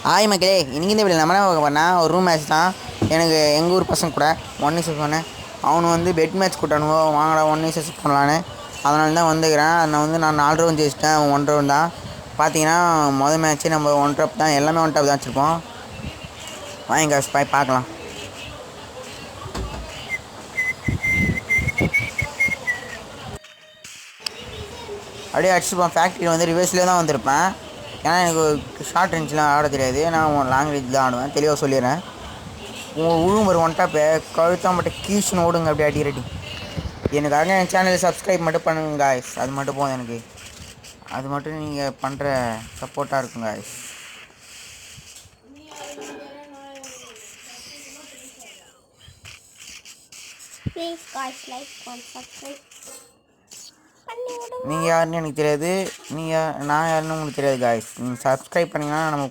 ஆய் மக்களே, இன்றைக்கி இந்த வீடியோ நம்ம என்ன பார்க்க போறோம்னா ஒரு ரூம் மேட்ச் தான். எனக்கு எங்கள் ஊர் பசங்க கூட 1v6 சொன்னேன். அவனு வந்து பெட் மேட்ச் கூட்டானுவோ வாங்கடா 1v6 பண்ணலான்னு. அதனால தான் வந்துக்கிறேன். நான் 4 ரவுண்ட் ஜெயிச்சிட்டேன், அவன் 1 ரவுண்ட் தான். பார்த்தீங்கன்னா மொதல் மேட்ச்சு நம்ம 1 டாப் தான், எல்லாமே 1 டாப் தான் வச்சுருப்போம். வாங்க போய் பார்க்கலாம். அப்படியே அடிச்சுப்போம். ஃபேக்ட்ரியில் வந்து ரிவர்ஸ்லேயே தான் வந்திருப்பேன். ஏன்னா எனக்கு ஷார்ட் ரேஞ்ச்லாம் ஆட தெரியாது. நான் லாங் ரேஞ்ச் தான் ஆடுவேன், தெளிவாக சொல்லிடுறேன். உழுவும் ஒரு 1 டாப்பு கழுத்தாக மட்டும் கீழ்ச்சின்னு ஓடுங்க அப்படியே அடி ரெடி. எனக்காக என் சேனலை சப்ஸ்கிரைப் மட்டும் பண்ணுங்க காய்ஸ். அது மட்டும் போதும் எனக்கு. அது மட்டும் நீங்கள் பண்ணுற சப்போர்ட்டாக இருக்கும் காய்ஸ். நீங்கள் யாருன்னு எனக்கு தெரியாது, நான் யாருன்னு உங்களுக்கு தெரியாது காய்ஸ். நீங்கள் சப்ஸ்கிரைப் பண்ணிங்கன்னா நமக்கு